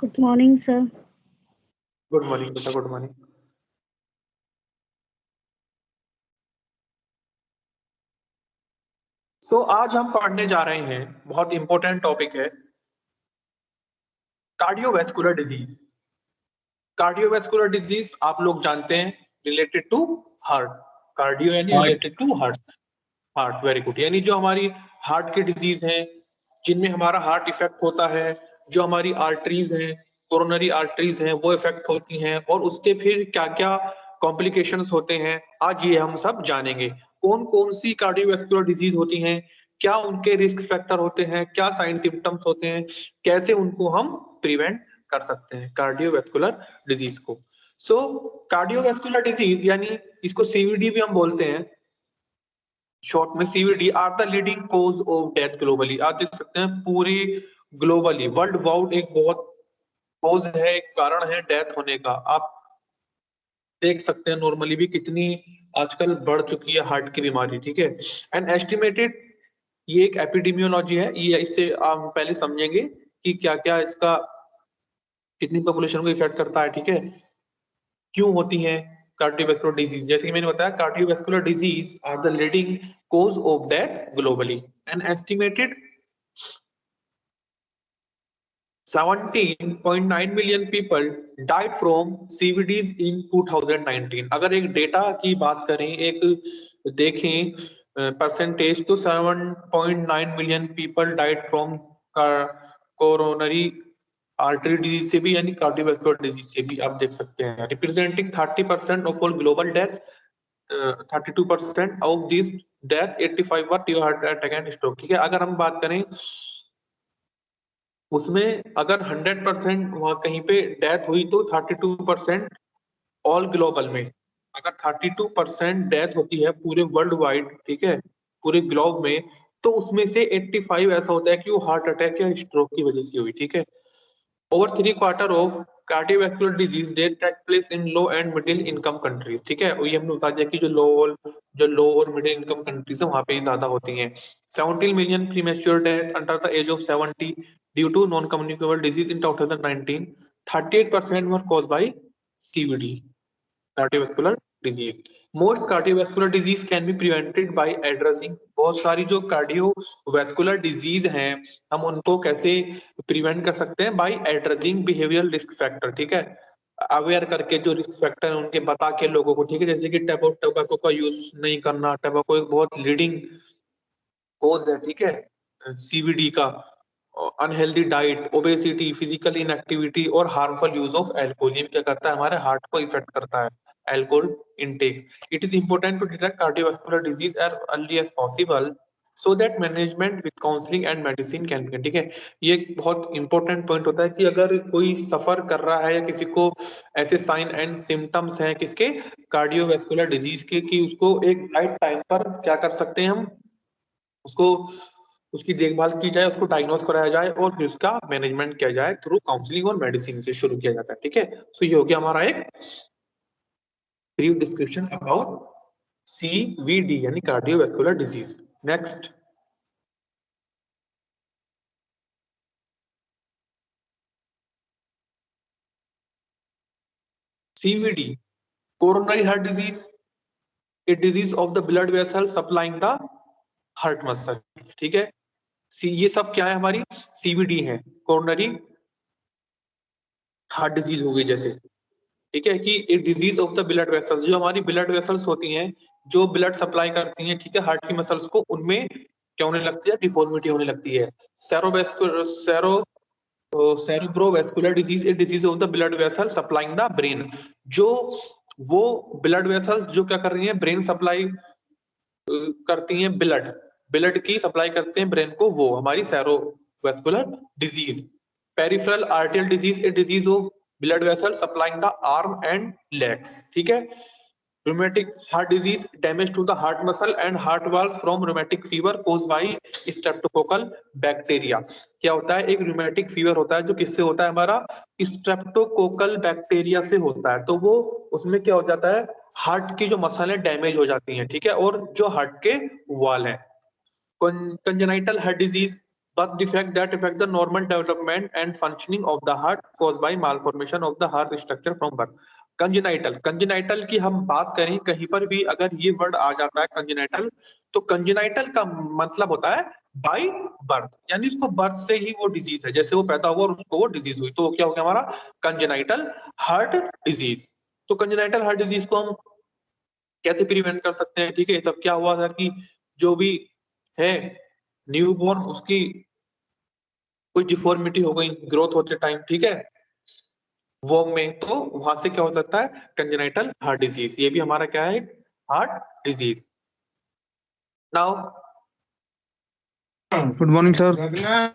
Good morning, sir. Good morning बेटा, good morning. आज हम पढ़ने जा रहे हैं, बहुत इंपॉर्टेंट टॉपिक है, कार्डियोवैस्कुलर डिजीज। कार्डियोवैस्कुलर डिजीज आप लोग जानते हैं, रिलेटेड टू हार्ट। कार्डियो यानी related to heart. Heart, very good. यानी जो हमारी हार्ट की डिजीज है, जिनमें हमारा हार्ट इफेक्ट होता है, जो हमारी आर्टरीज हैं, कोरोनरी आर्टरीज हैं, वो इफेक्ट होती हैं, और उसके फिर क्या क्या कॉम्प्लिकेशंस होते हैं, आज ये हम सब जानेंगे। कौन कौन सी कार्डियोवैस्कुलर डिजीज होती हैं, क्या उनके रिस्क फैक्टर होते हैं, क्या साइन सिम्टम्स होते हैं, कैसे उनको हम प्रिवेंट कर सकते हैं कार्डियोवैस्कुलर डिजीज को। कार्डियोवैस्कुलर डिजीज यानी इसको सीवीडी भी हम बोलते हैं, शॉर्ट में CVD, are the leading cause of death globally. आप देख सकते हैं पूरी ग्लोबली, वर्ल्ड वाइड एक बहुत कोज है, एक कारण है डेथ होने का। आप देख सकते हैं नॉर्मली भी कितनी आजकल बढ़ चुकी है हार्ट की बीमारी, ठीक है। एंड एस्टिमेटेड, ये एक एपिडेमियोलॉजी है, ये इससे आप पहले समझेंगे कि क्या क्या इसका कितनी पॉपुलेशन को इफेक्ट करता है, ठीक है, क्यों होती है कार्डियोवैस्कुलर डिजीज। जैसे कि मैंने बताया, cardiovascular disease are the leading cause of death globally. An estimated 17.9 million people died from CVDs in 2019। अगर एक डेटा की बात करें, एक देखें परसेंटेज, तो 7.9 million people died from coronary artery disease से भी, यानी कार्डियोवैस्कुलर डिजीज से भी। आप देख सकते हैं representing 30% of all global death, 32% of this death, 85 were due heart attack and stroke, ठीक है। अगर हम बात करें उसमें, अगर 100% वहां कहीं पे डेथ हुई तो 32% ऑल ग्लोबल में। अगर 32% डेथ होती है पूरे वर्ल्ड वाइड, ठीक है, पूरे ग्लोब में, तो उसमें से 85 ऐसा होता है कि वो हार्ट अटैक या स्ट्रोक की वजह से हुई, ठीक है। Over 3/4 of cardiovascular disease death take place in low and middle income countries, ठीक है। ये हमने बता दिया कि जो लो और मिडिल इनकम कंट्रीज है वहां पे ज्यादा होती हैं। 17 million premature death under the age of 70 due to non communicable disease in 2019। 38% were cause by CVD, cardiovascular disease. Most cardiovascular disease can be prevented by addressing. बहुत सारी जो कार्डियोवैस्कुलर डिजीज हैं, हम उनको कैसे प्रिवेंट कर सकते हैं? By addressing behavioural risk factor, ठीक है। अवेयर करके जो रिस्क फैक्टर है उनके बता के लोगों को, ठीक है। जैसे कि टबैको का यूज नहीं करना, टबैको एक बहुत लीडिंग कोज है, ठीक है, सीवीडी का। Unhealthy diet, obesity, physical inactivity और हार्मफुल यूज ऑफ एल्कोहल, ये क्या करता है? हमारे हार्ट को इफेक्ट करता है, alcohol intake. It is important to detect cardiovascular disease as early as possible so that management with counselling and medicine can be, ठीक है। ये एक बहुत इंपॉर्टेंट पॉइंट होता है कि अगर कोई सफर कर रहा है या किसी को ऐसे साइन एंड सिम्टम्स हैं किसके, कार्डियोवैस्कुलर डिजीज के, कि उसको एक राइट टाइम पर क्या कर सकते हैं हम, उसको उसकी देखभाल की जाए, उसको डायग्नोज कराया जाए और फिर उसका मैनेजमेंट किया जाए थ्रू काउंसलिंग और मेडिसिन से शुरू किया जाता है, ठीक है। सो ये हो गया हमारा एक ब्रीफ डिस्क्रिप्शन अबाउट सीवीडी यानी cardiovascular disease. Next, CVD, coronary heart disease, a disease of the blood vessel supplying the heart muscle, ठीक है। ये सब क्या है? हमारी सीवीडी है, कोरोनरी हार्ट डिजीज हो गई जैसे, ठीक है, कि एक disease of the blood vessels, जो हमारी ब्लड वेसल्स होती हैं, जो ब्लड सप्लाई करती हैं, ठीक है, हार्ट की मसल्स को, उनमें क्या होने लगती है? डिफॉर्मिटी होने लगती है। Cerebrovascular disease, a disease of the blood vessel supplying the brain. जो वो ब्लड वेसल्स जो क्या कर रही हैं? ब्रेन सप्लाई करती हैं, ब्लड ब्लड की सप्लाई करते हैं ब्रेन को, वो हमारी cerebrovascular disease. Peripheral arterial disease, a disease of blood vessel supplying the arm and legs, ठीक है। Rheumatic heart disease, damage to the heart muscle and heart valves from rheumatic fever caused by streptococcal bacteria. क्या होता है? एक rheumatic fever होता है जो किससे होता है? हमारा स्ट्रेप्टोकोकल बैक्टीरिया से होता है। तो वो उसमें क्या हो जाता है? हार्ट की जो मसल है डैमेज हो जाती हैं, ठीक है, और जो हार्ट के वाल हैं। Congenital heart disease, birth defect that affect the normal development and functioning of the heart caused by malformation of the heart structure from birth. Congenital की हम बात करें, कहीं पर भी अगर ये वर्ड आ जाता है कंजेनाइटल, तो कंजेनाइटल का मतलब होता है बाय बर्थ, यानी उसको बर्थ से ही वो डिजीज है, जैसे वो पैदा हुआ और उसको वो डिजीज हुई, तो क्या हो गया हमारा कंजेनाइटल हार्ट डिजीज। तो कंजेनाइटल हार्ट डिजीज को हम कैसे प्रिवेंट कर सकते हैं? ठीक है, तब क्या हुआ था कि जो भी है न्यूबॉर्न, उसकी कुछ डिफॉर्मिटी हो गई ग्रोथ होते टाइम, ठीक है, वो में, तो वहां से क्या हो सकता है कंजेनाइटल हार्ट डिजीज। ये भी हमारा क्या है, heart disease. Now good morning sir.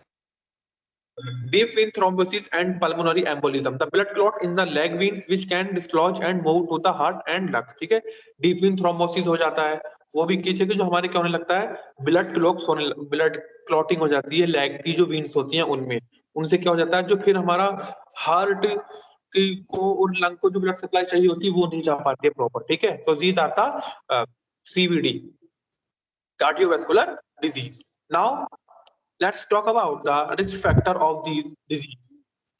deep vein thrombosis and pulmonary embolism, the blood clot in the leg veins which can dislodge and move to the heart and lungs। ठीक है, deep vein thrombosis हो जाता है, वो भी किसी के जो हमारे क्या होने लगता है, ब्लड क्लॉटिंग हो जाती है लेग की जो वेन्स होती हैं उनमें, उनसे क्या हो जाता है, जो फिर हमारा हार्ट की को और लंग को जो ब्लड सप्लाई चाहिए होती है वो नहीं जा पाती है प्रॉपर। ठीक है, तो these are the CVD, cardiovascular disease. Now let's talk about the risk factor of these disease.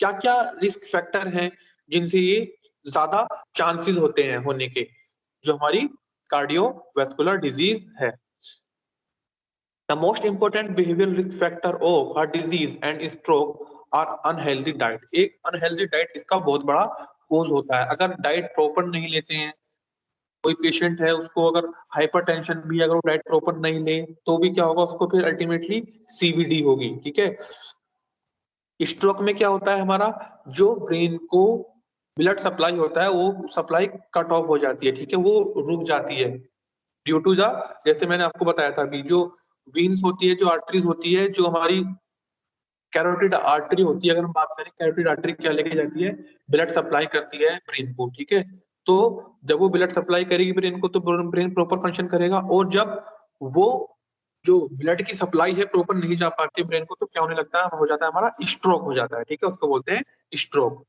क्या क्या रिस्क फैक्टर हैं जिनसे ये ज्यादा चांसेस होते हैं होने के, जो हमारी कार्डियोवास्कुलर डिजीज है। The most important behavioural risk factor of heart disease and stroke are unhealthy diet. एक अनहेल्दी डाइट इसका बहुत बड़ा कोज होता है। अगर डाइट प्रॉपर नहीं लेते हैं, कोई पेशेंट है उसको अगर हाइपरटेंशन भी, अगर वो डाइट प्रॉपर नहीं ले तो भी क्या होगा, उसको फिर अल्टीमेटली सीवीडी होगी। ठीक है, स्ट्रोक में क्या होता है, हमारा जो ब्रेन को ब्लड सप्लाई होता है वो सप्लाई कट ऑफ हो जाती है। ठीक है, वो रुक जाती है ड्यू टू द, जैसे मैंने आपको बताया था अभी, जो वीन्स होती है, जो आर्टरीज होती है, जो हमारी कैरोटिड आर्टरी होती है, अगर हम बात करें कैरोटिड आर्टरी क्या लेके जाती है, ब्लड सप्लाई करती है ब्रेन को। ठीक है, तो जब वो ब्लड सप्लाई करेगी ब्रेन को तो ब्रेन प्रॉपर फंक्शन करेगा, और जब वो जो ब्लड की सप्लाई है प्रॉपर नहीं जा पाती ब्रेन को, तो क्या होने लगता है, हो जाता है हमारा स्ट्रोक हो जाता है। ठीक है, उसको बोलते हैं स्ट्रोक।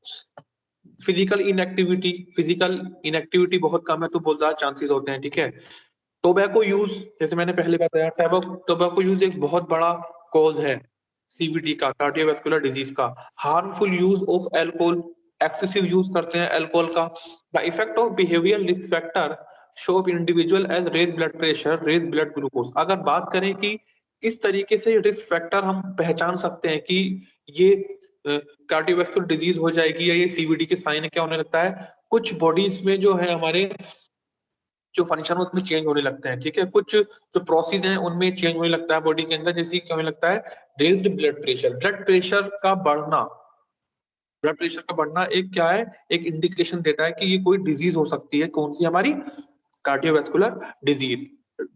फिजिकल इनएक्टिविटी बहुत कम है तो बहुत ज्यादा चांसेस होते हैं। ठीक है, टोबैको यूज, जैसे मैंने पहले बताया, टोबैको यूज एक बहुत बड़ा कॉज है सीवीडी का, कार्डियोवास्कुलर डिजीज का। Harmful use of alcohol, excessive use करते हैं एल्कोहल का। The effect of behaviour risk factor show up individual as raise blood pressure, raise blood glucose. अगर बात करें कि किस तरीके से रिस्क फैक्टर हम पहचान सकते हैं कि ये कार्डियोवास्कुलर डिजीज हो जाएगी या ये सीवीडी के साइन क्या होने लगता है, कुछ बॉडीज में जो है हमारे जो फंक्शन है उसमें चेंज होने लगते हैं। ठीक है, कुछ जो प्रोसेस हैं उनमें चेंज होने लगता है बॉडी के अंदर, जैसे क्या होने लगता है, raised blood pressure. Blood pressure का बढ़ना, ब्लड प्रेशर का बढ़ना एक क्या है, एक इंडिकेशन देता है कि ये कोई डिजीज हो सकती है, कौन सी, हमारी कार्डियोवास्कुलर डिजीज।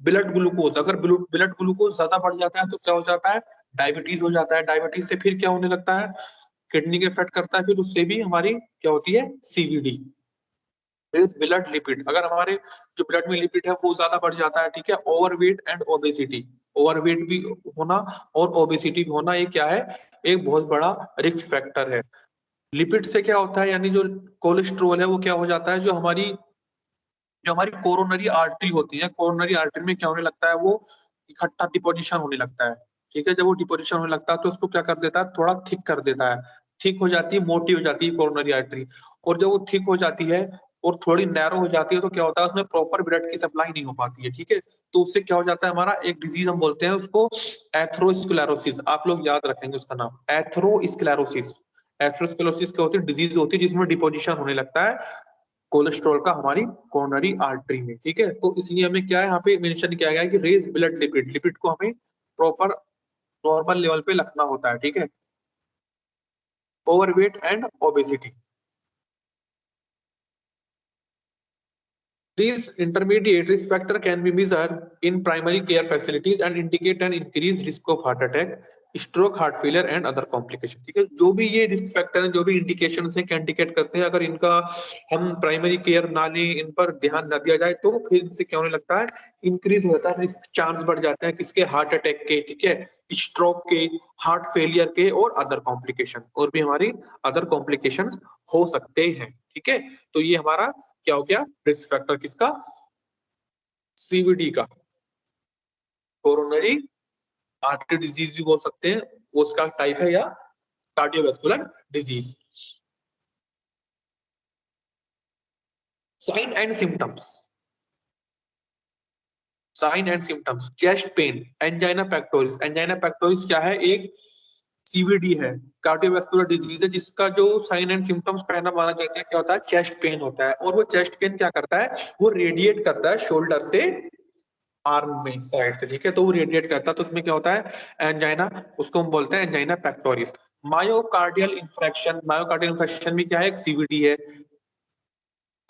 ब्लड ग्लूकोज, अगर ब्लड ग्लूकोज ज्यादा बढ़ जाता है तो क्या हो जाता है, डायबिटीज हो जाता है। डायबिटीज से फिर क्या होने लगता है, किडनी के इफेक्ट करता है, फिर उससे भी हमारी क्या होती है, सीवीडी। ब्लड लिपिड, अगर हमारे जो ब्लड में लिपिड है वो ज्यादा बढ़ जाता है। ठीक है, ओवरवेट एंड ओबेसिटी, ओवरवेट भी होना और ओबेसिटी भी होना, ये क्या है, एक बहुत बड़ा रिस्क फैक्टर है। लिपिड से क्या होता है, यानी जो कोलेस्ट्रोल है वो क्या हो जाता है, जो हमारी कोरोनरी आर्टरी होती है, कोरोनरी आर्टरी में क्या होने लगता है, वो इकट्ठा डिपोजिशन होने लगता है। ठीक है, जब वो डिपोजिशन होने लगता है तो उसको क्या कर देता है, थोड़ा थिक कर देता है, थिक हो जाती है, मोटी हो जाती है कोरोनरी आर्टरी। और जब वो थिक हो जाती है और थोड़ी नैरो हो जाती है तो क्या होता है, उसमें प्रॉपर ब्लड की सप्लाई नहीं हो पाती है। ठीक है, तो उससे क्या हो जाता है, हमारा एक डिजीज हम बोलते हैं उसको एथरोस्क्लेरोसिस। आप लोग याद रखेंगे उसका नाम, एथरोस्क्लेरोसिस। एथरोस्क्लेरोसिस क्या होती है, डिजीज होती है जिसमें डिपोजिशन होने लगता है कोलेस्ट्रॉल का हमारी कोरोनरी आर्टरी में। ठीक है, तो इसलिए हमें क्या है, यहाँ पे मेंशन किया गया है कि रेज ब्लड लिपिड, लिपिड को हमें प्रॉपर नॉर्मल लेवल पे रखना होता है। ठीक है, overweight and obesity, these intermediate risk factor can be measured in primary care facilities and indicate an increased risk of heart attack, stroke, heart failure and other complication। ठीक है, जो भी ये रिस्क फैक्टर हैं, जो भी इंडिकेशन है, indicate करते हैं, अगर इनका हम प्राइमरी केयर ना लें, इन पर ध्यान ना दिया जाए तो फिर इससे क्या होने लगता है, इंक्रीज हो जाता है रिस्क, चांस बढ़ जाते हैं किसके, हार्ट अटैक के, ठीक है, स्ट्रोक के, हार्ट फेलियर के और अदर कॉम्प्लिकेशन, और भी हमारी अदर कॉम्प्लिकेशन हो सकते हैं। ठीक है, तो ये हमारा क्या हो गया, रिस्क फैक्टर किसका, सीवीडी का, कोरोनरी आर्टरी डिजीज भी बोल सकते हैं, वो उसका टाइप है, या cardiovascular disease. Sign and symptoms, sign and symptoms, chest pain, angina pectoris. Angina pectoris क्या है? एक सीवीडी है, कार्डियोवैस्कुलर डिजीज है, जिसका जो साइन एंड सिम्टम्स पहला माना जाता है क्या होता है? चेस्ट पेन होता है। और वो चेस्ट पेन क्या करता है? वो रेडिएट करता है शोल्डर से आर्म में साइड से, ठीक है, तो वो रेडिएट करता है, तो उसमें क्या होता है? एंजाइना, उसको हम बोलते हैं एंजाइना पेक्टोरिस। मायोकार्डियल इंफ्रेक्शन, मायोकार्डियल इंफ्रेक्शन भी क्या है? एक सीवीडी है।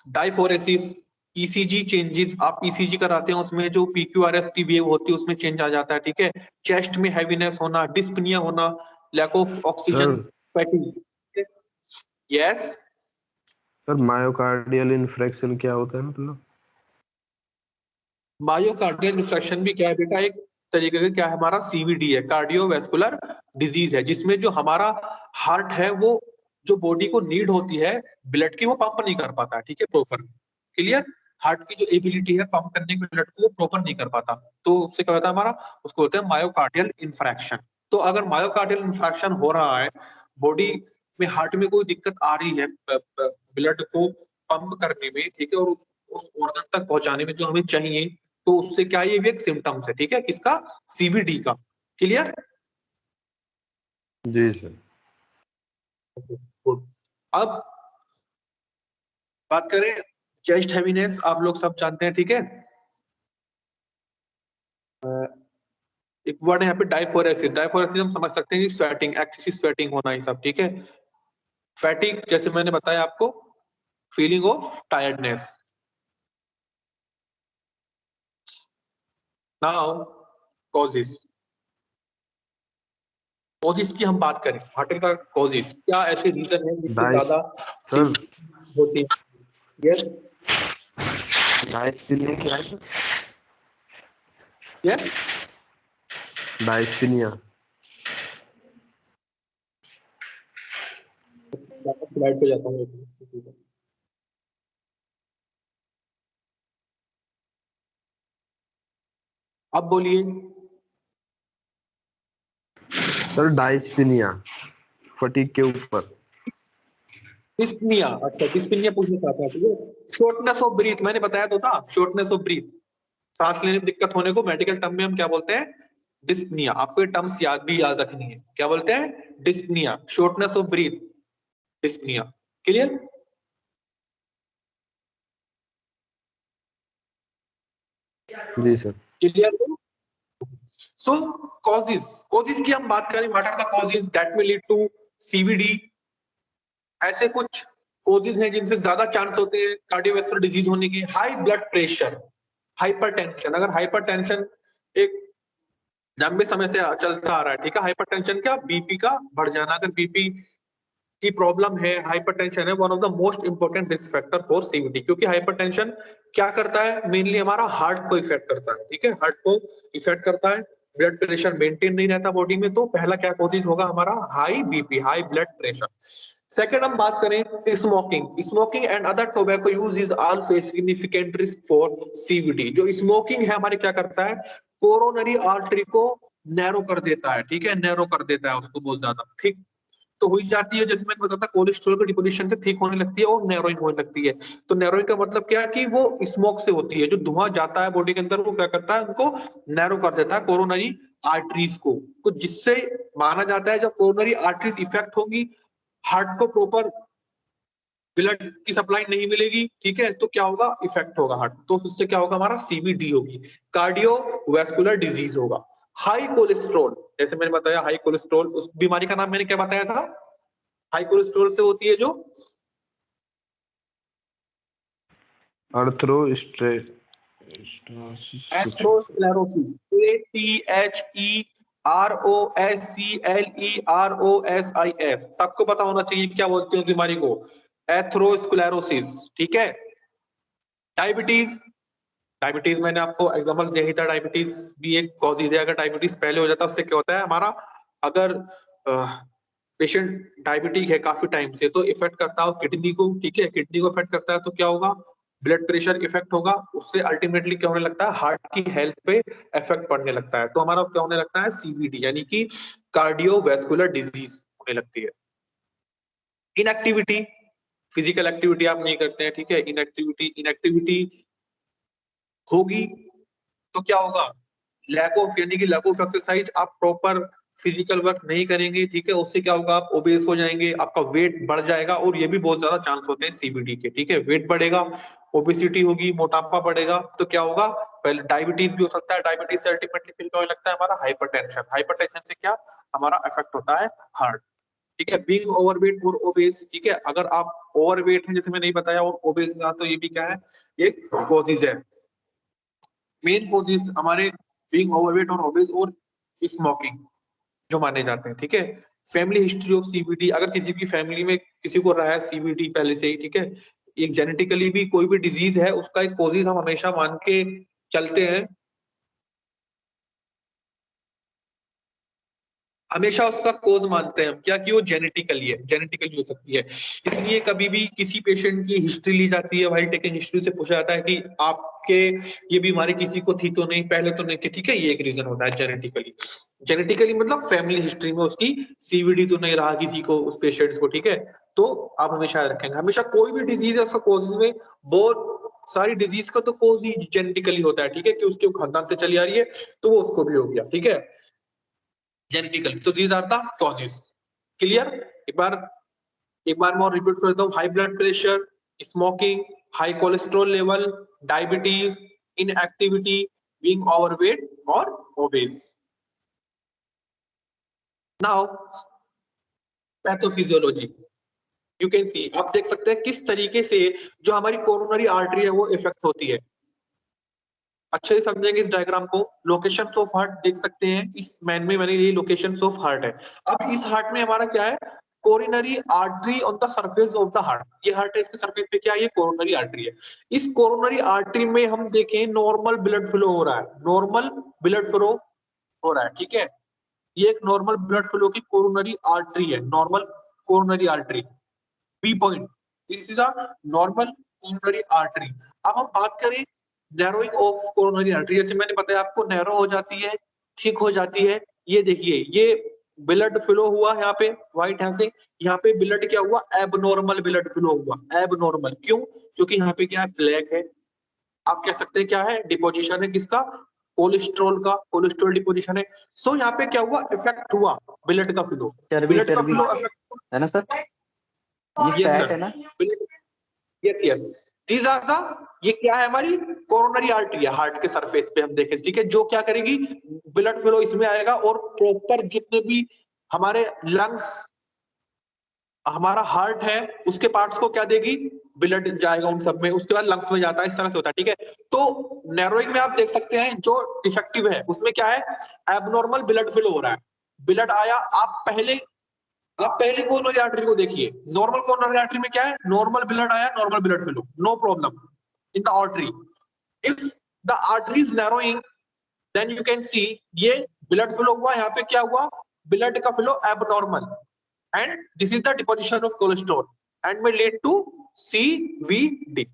डायफोरेसिस, ईसीजी चेंजेस, आप ईसीजी कराते हैं उसमें जो पीक्यूआरएसटी वेव होती है उसमें चेंज आ जाता है, ठीक है। चेस्ट में हैवीनेस होना, डिस्पनिया होना, lack of oxygen, sir fatigue. Yes sir myocardial infarction क्या होता है मतलब? मायोकार्डियल इंफ्रेक्शन भी क्या है बेटा? एक तरीके का क्या है? हमारा सीवीडी है, कार्डियोवैस्कुलर डिजीज है, जिसमें जो हमारा हार्ट है वो जो बॉडी को नीड होती है ब्लड की, वो पंप नहीं कर पाता, ठीक है, प्रॉपर। क्लियर? हार्ट की जो एबिलिटी है पंप करने की ब्लड को, वो प्रॉपर नहीं कर पाता, तो उससे क्या होता है हमारा? उसको बोलते हैं मायोकार्डियल इंफ्रैक्शन। तो अगर मायोकार्डियल इंफ्रैक्शन हो रहा है, बॉडी में, हार्ट में कोई दिक्कत आ रही है ब्लड को पंप करने में, ठीक है, और उस ऑर्गन तक पहुंचाने में जो हमें चाहिए, तो उससे क्या, ये भी एक सिम्टम्स है, ठीक है, किसका? सीवीडी का। क्लियर? जी सर। गुड। अब बात करें चेस्ट हैवीनेस, आप लोग सब जानते हैं, ठीक है। एक वर्ड है यहाँ पे डायफोरेसिस। डायफोरेसिस हम समझ सकते हैं कि स्वेटिंग, एक्सेसिव स्वेटिंग होना, ये सब, ठीक है। फैटिग, जैसे मैंने बताया आपको, feeling of tiredness. Now causes, causes की हम बात करें, व्हाट आर द कॉजेस? क्या ऐसे रीजन है जिससे डाइस ज्यादा सर होती है? यस डाइस्पिनिया क्या है सर? यस, डाइस्पिनिया। स्लाइड पे जाता हूँ एक मिनट। अब बोलिए। सर डाइस्पिनिया फटीग के ऊपर। डिस्पनिया, अच्छा डिस्पनिया पूछना चाहता है, ठीक है। शॉर्टनेस ऑफ ब्रीथ, मैंने बताया तो था, शॉर्टनेस ऑफ ब्रीथ, सांस लेने में दिक्कत होने को मेडिकल टर्म में हम क्या बोलते हैं? डिस्पनिया। आपको ये टर्म्स याद भी याद रखनी है, क्या बोलते हैं? Dyspnoea, shortness of breath, dyspnoea. Clear? जी sir. Clear? So causes, causes की हम बात करें, what are the causes that will lead to CVD? ऐसे कुछ कॉजेज हैं जिनसे ज्यादा चांस होते हैं कार्डियोवैस्कुलर डिजीज होने के। High blood pressure, hypertension. अगर हाइपरटेंशन एक लंबे समय से चलता आ रहा है, ठीक है, हाइपरटेंशन क्या? बीपी का बढ़ जाना। अगर बीपी की प्रॉब्लम है, हाइपरटेंशन है, one of the most important risk factor for CVD. क्योंकि हाइपरटेंशन क्या करता है? मेनली हमारा हार्ट को इफेक्ट करता है, ठीक है, हार्ट को इफेक्ट करता है। ब्लड प्रेशर मेंटेन नहीं रहता बॉडी में, तो पहला क्या कॉजेज होगा हमारा? High BP, high blood pressure. Second हम बात करें smoking. Smoking and other tobacco use is also a significant risk for CVD. जो स्मोकिंग है हमारे क्या करता है? कोरोनरी आर्टरी को नैरो कर देता है, ठीक है, नैरो कर देता है उसको बहुत ज्यादा, ठीक तो हुई जाती है। जैसे मैंने बताया था, कोलेस्ट्रॉल की डिपोजिशन से ठीक होने लगती है और नैरोइंग होने लगती है। तो नैरोइंग का मतलब क्या है? कि वो स्मोक से होती है, जो धुआं जाता है बॉडी के अंदर, वो क्या करता है? उनको नैरो कर देता है, कोरोनरी आर्टरीज को। तो जिससे माना जाता है जब कोरोनरी आर्टरीज इफेक्ट होगी, हार्ट को प्रॉपर ब्लड की सप्लाई नहीं मिलेगी, ठीक है, तो क्या होगा? इफेक्ट होगा हार्ट, तो उससे क्या होगा? हमारा सीवीडी होगी, कार्डियोवैस्कुलर डिजीज होगा। हाई कोलेस्ट्रॉल, जैसे मैंने बताया, हाई कोलेस्ट्रॉल, उस बीमारी का नाम मैंने क्या बताया था? हाई कोलेस्ट्रॉल से होती है जो एथेरोस्क्लेरोसिस, ATHEROSCLEROSIS। सबको पता होना चाहिए क्या बोलते हैं बीमारी को? एथेरोस्क्लेरोसिस, ठीक है। डायबिटीज, डायबिटीज मैंने आपको एग्जांपल दिया ही था, डायबिटीज भी एक कॉजेज है। अगर डायबिटीज पहले हो जाता है, उससे क्या होता है हमारा? अगर पेशेंट डायबिटिक है काफी टाइम से, तो इफेक्ट करता है किडनी को, ठीक है, किडनी को इफेक्ट करता है, तो क्या होगा? ब्लड प्रेशर इफेक्ट होगा, उससे अल्टीमेटली क्या होने लगता है, हार्ट की हेल्थ पे इफेक्ट पड़ने लगता है। तो हमारा क्या होने लगता है, सीवीडी यानी कि कार्डियोवैस्कुलर डिजीज होने लगती है। इनएक्टिविटी, फिजिकल एक्टिविटी आप नहीं करते हैं, ठीक है, इनएक्टिविटी इनएक्टिविटी होगी तो क्या होगा, लैक ऑफ यानी कि लैक ऑफ एक्सरसाइज, आप प्रॉपर फिजिकल वर्क नहीं करेंगे, ठीक है, उससे क्या होगा, आप ओबेस हो जाएंगे, आपका वेट बढ़ जाएगा, और ये भी बहुत ज्यादा चांस होते हैं सीबीडी के, ठीक है, वेट बढ़ेगा, ओबेसिटी होगी, मोटापा बढ़ेगा, तो क्या होगा, पहले डायबिटीज भी हो सकता है, डायबिटीज से अल्टीमेटली फिर क्या होने लगता है हमारा हाइपरटेंशन, हाइपरटेंशन से क्या हमारा इफेक्ट होता है हार्ट, ठीक है, बीइंग ओवरवेट और ओबेस, ठीक है, अगर आप ओवरवेट हैं जैसे मैं नहीं बताया, और ओबेस है तो ये भी क्या है, एक कॉजेज है, मेन कॉजेज हमारे बीइंग ओवरवेट और ओबेस और स्मोकिंग जो माने जाते हैं, ठीक है। फैमिली हिस्ट्री ऑफ सीबीडी, अगर किसी की फैमिली में किसी को रहा है सीबीडी पहले से ही, ठीक है, एक जेनेटिकली भी कोई भी डिजीज है, उसका एक कॉजेज हम हमेशा मान के चलते हैं, हमेशा उसका कोज मानते हैं हम, क्या कि वो जेनेटिकली है, जेनेटिकली हो सकती है, इसलिए कभी भी किसी पेशेंट की हिस्ट्री ली जाती है, वाइल टेकन हिस्ट्री से पूछा जाता है कि आपके ये बीमारी किसी को थी तो नहीं, पहले तो नहीं थी, ठीक है, ये एक रीजन होता है जेनेटिकली, जेनेटिकली मतलब फैमिली हिस्ट्री में उसकी सीवीडी तो नहीं रहा किसी को, उस पेशेंट को, ठीक है। तो आप हमेशा याद रखेंगे, हमेशा कोई भी डिजीज है उसका कोजेज में, बहुत सारी डिजीज का तो कोज ही जेनेटिकली होता है, ठीक है, कि उसके खानदान से चली आ रही है, तो वो उसको भी हो गया, ठीक है, जेनेटिकली। तो these are the causes, clear. एक बार मैं और रिपीट कर देता हूँ, high blood pressure, smoking, high cholesterol level, diabetes, inactivity, being overweight और obese. Now pathophysiology, you can see, आप देख सकते हैं किस तरीके से जो हमारी कोरोनरी आर्टरी है वो इफेक्ट होती है, अच्छे से समझेंगे इस डायग्राम को। लोकेशन ऑफ हार्ट देख सकते हैं, इस मैन में मैंने ये लोकेशन ऑफ हार्ट है। अब इस हार्ट में हमारा क्या है, coronary artery on the surface of the heart, ये हार्ट है, इसके सरफेस पे क्या है, ये कोरोनरी आर्टरी है। इस कोरोनरी आर्टरी में हम देखें नॉर्मल ब्लड फ्लो हो रहा है, नॉर्मल ब्लड फ्लो हो रहा है, ठीक है, ये एक नॉर्मल ब्लड फ्लो की कोरोनरी आर्टरी है, normal coronary artery, B point, this is a normal coronary artery. अब हम बात करें नैरोइंग ऑफ कोरोनरी आर्टरी, जैसे मैंने बताया आपको, नैरो हो जाती है, ठीक हो जाती है, ये देखिए, ये ब्लड फ्लो हुआ यहाँ पे व्हाइट, यहाँ से यहाँ पे ब्लड क्या हुआ, एबनॉर्मल ब्लड फ्लो हुआ, एबनॉर्मल, क्यों, क्योंकि यहाँ पे क्या है, ब्लैक है, आप कह सकते हैं क्या है, डिपोजिशन है किसका, कोलेस्ट्रॉल का, कोलेस्ट्रॉल डिपोजिशन है। सो यहाँ पे क्या हुआ, इफेक्ट हुआ ब्लड का फ्लो, चर्बी ब्लड का चर्बी फ्लो इफेक्ट, है ना सर, ये यस फैट सर, है ना। Yes yes, these are the, ये क्या है, हमारी कोरोनरी आर्टरी है, हार्ट के सरफेस पे हम देखें, ठीक है, जो क्या करेगी, ब्लड फ्लो इसमें आएगा, और प्रॉपर जितने भी हमारे लंग्स, हमारा हार्ट है, उसके पार्ट्स को क्या देगी, ब्लड जाएगा उन सब में, उसके बाद लंग्स में जाता है, इस तरह से होता है, ठीक है। तो नैरोइंग में आप देख सकते हैं जो डिफेक्टिव है उसमें क्या है, एबनॉर्मल ब्लड फ्लो हो रहा है, ब्लड आया, आप पहले कोरोनरी आर्टरी को देखिए, नॉर्मल कोरोनरी आर्टरी में क्या है, नॉर्मल ब्लड आया, normal blood flow, no problem in the artery. If the artery is narrowing, then you can see, ये ब्लड फ्लो हुआ, यहाँ पे क्या हुआ, ब्लड का flow abnormal, and this is the deposition of cholesterol and may lead to CVD।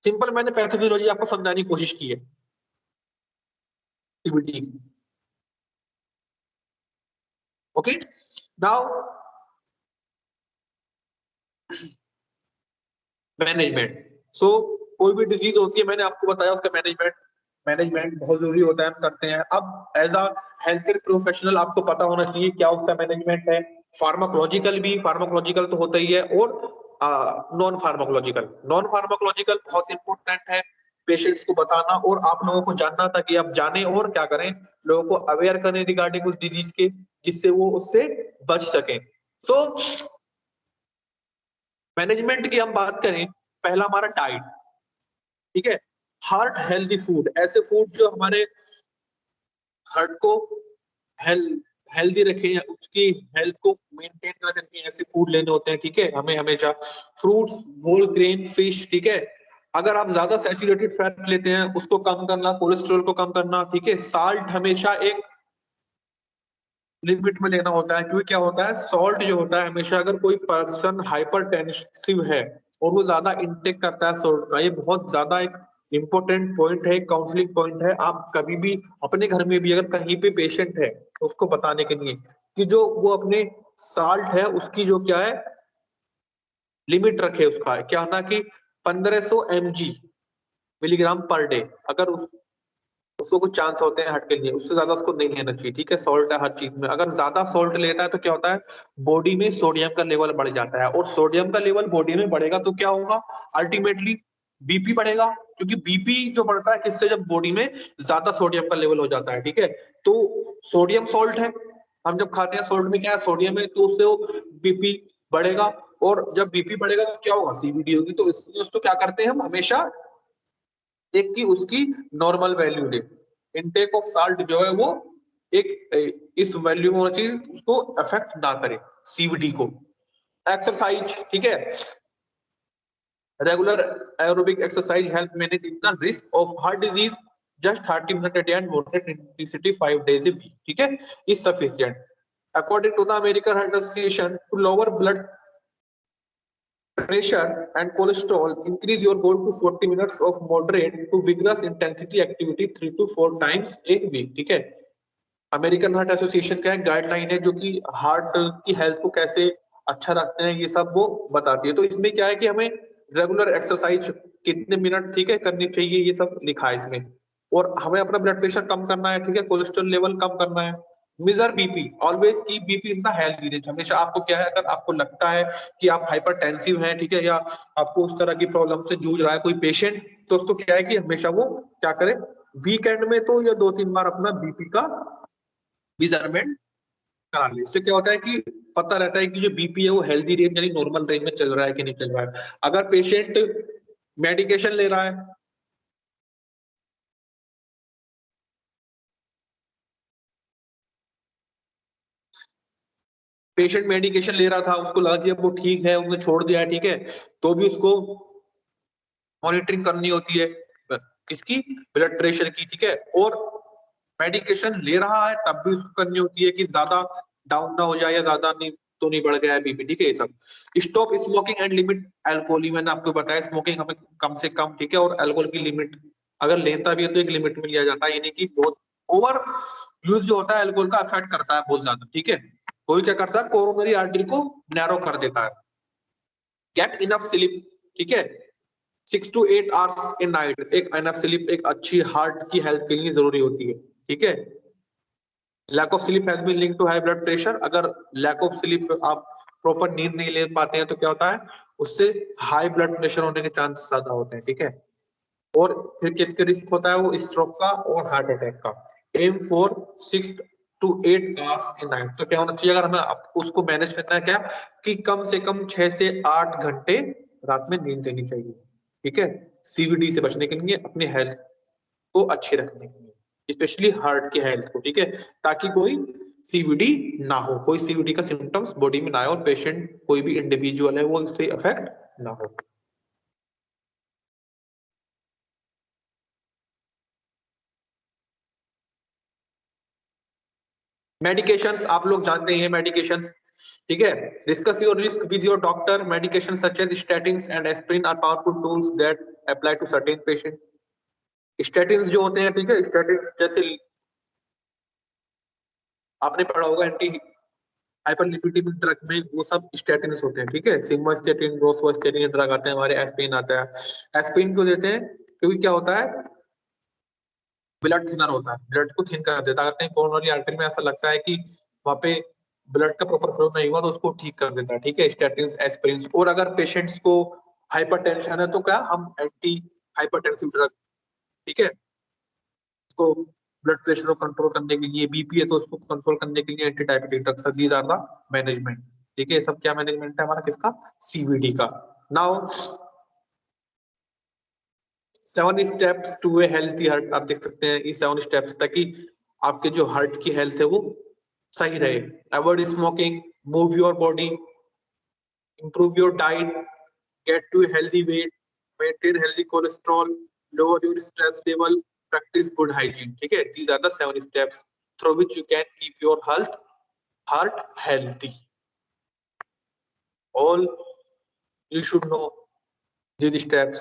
Simple मैंने pathophysiology आपको समझाने की कोशिश की है, CVD। Okay, now management. So कोई भी डिजीज होती है, मैंने आपको बताया उसका मैनेजमेंट, मैनेजमेंट बहुत जरूरी होता है, हम करते हैं। अब as a health care professional आपको पता होना चाहिए क्या उसका मैनेजमेंट है, फार्माकोलॉजिकल भी, फार्माकोलॉजिकल तो होता ही है, और नॉन फार्माकोलॉजिकल, नॉन फार्माकोलॉजिकल बहुत इंपॉर्टेंट है पेशेंट्स को बताना, और आप लोगों को जानना, ताकि आप जाने और क्या करें, लोगों को अवेयर करें रिगार्डिंग उस डिजीज के, जिससे वो उससे बच सकें। सो मैनेजमेंट की हम बात करें, पहला हमारा डाइट, ठीक है, हार्ट हेल्दी फूड, ऐसे फूड जो हमारे हार्ट को हेल्दी रखें, उसकी हेल्थ को मेंटेन करके ऐसे फूड लेने होते हैं, ठीक है, हमें हमेशा फ्रूट्स, होल ग्रेन, फिश, ठीक है। अगर आप ज्यादा सैचुरेटेड फैट लेते हैं उसको कम करना, कोलेस्ट्रॉल को कम करना, ठीक है, साल्ट हमेशा एक लिमिट में लेना होता है, क्योंकि क्या होता है, सॉल्ट जो होता है हमेशा, अगर कोई पर्सन हाइपरटेंसिव है, और वो ज्यादा इंटेक करता है सोल्ट का। ये बहुत ज्यादा एक इम्पोर्टेंट पॉइंट है, काउंसलिंग पॉइंट है। आप कभी भी अपने घर में भी अगर कहीं पे पेशेंट है उसको बताने के लिए कि जो वो अपने साल्ट है उसकी जो क्या है लिमिट रखे, उसका क्या ना कि 1500 मिलीग्राम पर डे। अगर उसको कुछ चांस होते हैं हार्ट के लिए, उससे ज्यादा उसको नहीं लेना चाहिए, ठीक है। सॉल्ट है हर चीज में, अगर ज्यादा सॉल्ट लेता है तो क्या होता है बॉडी में सोडियम का लेवल बढ़ जाता है, और सोडियम का लेवल बॉडी में बढ़ेगा तो क्या होगा अल्टीमेटली बीपी बढ़ेगा, क्योंकि बीपी जो बढ़ता है किससे, जब बॉडी में ज्यादा सोडियम का लेवल हो जाता है, ठीक है। तो सोडियम सॉल्ट है, हम जब खाते हैं सॉल्ट में क्या है सोडियम है, तो उससे वो बीपी बढ़ेगा, और जब बीपी बढ़ेगा तो क्या होगा सीवीडी होगी। तो इसलिए उसको क्या करते हैं हम हमेशा एक की उसकी normal value they, intake of salt जो है वो एक इस वैल्यू में होना चाहिए, उसको अफेक्ट ना करे सीवीडी को। एक्सरसाइज, ठीक है, regular aerobic exercise help manage the risk of heart disease, just 30 minute a day and moderate intensity 5 days a week, ठीक है, is sufficient according to the American Heart Association to lower blood pressure and cholesterol. Increase your goal to 40 minutes of moderate to vigorous intensity activity 3 to 4 times a week, ठीक है। American heart association का एक guideline है जो कि heart की health को कैसे अच्छा रखते हैं ये सब वो बताती है। तो इसमें क्या है कि हमें रेगुलर एक्सरसाइज कितने मिनट, ठीक है, करनी चाहिए, ये सब लिखा है इसमें। और हमें अपना ब्लड प्रेशर कम करना है, ठीक है, कोलेस्ट्रॉल लेवल कम करना है। Major BP, always keep BP in the healthy range. हमेशा आपको क्या है, अगर आपको लगता है कि आप हाइपरटेंसिव हैं, ठीक है, या आपको उस तरह की प्रॉब्लम से जूझ रहा है कोई पेशेंट, तो उसको क्या है कि हमेशा वो क्या करे वीकेंड में तो या 2-3 बार अपना बीपी का मेजरमेंट करा ले। इससे क्या होता है कि पता रहता है कि जो बीपी है वो हेल्दी रेंज यानी नॉर्मल रेंज में चल रहा है कि नहीं चल रहा है। अगर पेशेंट मेडिकेशन ले रहा है, पेशेंट मेडिकेशन ले रहा था, उसको लगा कि अब वो ठीक है, उसने छोड़ दिया है, ठीक है, तो भी उसको मॉनिटरिंग करनी होती है इसकी ब्लड प्रेशर की, ठीक है। और मेडिकेशन ले रहा है तब भी उसको करनी होती है कि ज्यादा डाउन ना हो जाए या ज्यादा नहीं तो नहीं बढ़ गया है बीपी, ठीक है। ये सब stop smoking and limit alcohol, मैंने आपको बताया स्मोकिंग हमें कम से कम, ठीक है, और अल्कोहल की लिमिट अगर लेता भी है तो एक लिमिट में लिया जाता है, यानी कि बहुत ओवर यूज जो होता है अल्कोहल का अफेक्ट करता है बहुत ज्यादा, ठीक है। कोई क्या करता है कोरोनरी आर्टरी को नैरो कर देता है। गेट इनफ स्लीप, ठीक है, 6 to 8 hours इन नाइट। एक इनफ स्लीप एक अच्छी हार्ट की हेल्थ के लिए जरूरी होती है, ठीक है। Lack of sleep has been linked to high blood pressure. अगर लैक ऑफ स्लीप आप प्रॉपर नींद नहीं ले पाते हैं तो क्या होता है उससे हाई ब्लड प्रेशर होने के चांस ज्यादा होते हैं, ठीक है। और फिर किसके रिस्क होता है वो स्ट्रोक का और हार्ट अटैक का। Aim for 6 to 8 hours in night. तो क्या होना चाहिए अगर हमें उसको मैनेज करना है क्या कि कम से कम 6 से 8 घंटे रात में नींद लेनी चाहिए, ठीक है, सीवीडी से बचने के लिए, अपनी हेल्थ को अच्छी रखने के लिए, स्पेशली हार्ट की हेल्थ को, ठीक है, ताकि कोई सीवीडी ना हो, कोई सीवीडी का सिम्टम्स बॉडी में ना आए और पेशेंट कोई भी इंडिविजुअल है वो इससे अफेक्ट ना हो। मेडिकेशंस आप लोग जानते हैं मेडिकेशंस, ठीक है। Discuss your risk with your doctor. Medication such as statins and aspirin are powerful tools that apply to certain patient. Statins जो होते हैं, ठीक है, स्टैटिन्स जैसे आपने पढ़ा होगा एंटी हाइपरलिपिडेमिक ड्रग में वो सब स्टैटिन्स होते हैं, ठीक है। सिम्वास्टेटिन, रोसवास्टेटिन ड्रग आते हैं हमारे, एस्पिरिन आता है। एस्पिरिन क्यों देते हैं क्योंकि क्या होता है ब्लड थिनर होता है, ब्लड को थिन कर देता है। अगर कहीं कोरोनरी आर्टरी में ऐसा लगता है कि वहां पे ब्लड का प्रॉपर फ्लो नहीं हुआ तो उसको ठीक कर देता है, ठीक है, स्टैटिन्स एस्पिरिन। और अगर पेशेंट्स को हाइपरटेंशन है तो क्या हम एंटी हाइपरटेंसिव ड्रग, ठीक है, उसको ब्लड प्रेशर को कंट्रोल करने के लिए, बीपी है तो उसको कंट्रोल करने के लिए anti diabetic drugs, these are the management, ठीक है। ये सब क्या मैनेजमेंट है हमारा किसका सीवीडी का। Now 7 steps to a healthy heart. आप देख सकते हैं ये 7 स्टेप्स ताकि आपके जो हार्ट की हेल्थ है वो सही रहे। Avoid smoking, move your body, improve your diet, get to a healthy weight, maintain healthy cholesterol, lower your stress level, practice good hygiene, ठीक है। These are the 7 steps through which you can keep your heart healthy. All you should know these steps,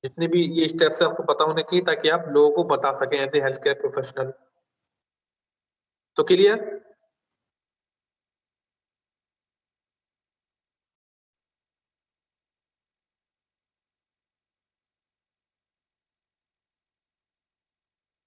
जितने भी ये steps आपको पता होने चाहिए ताकि आप लोगों को बता सकें as a health care professional. तो क्लियर?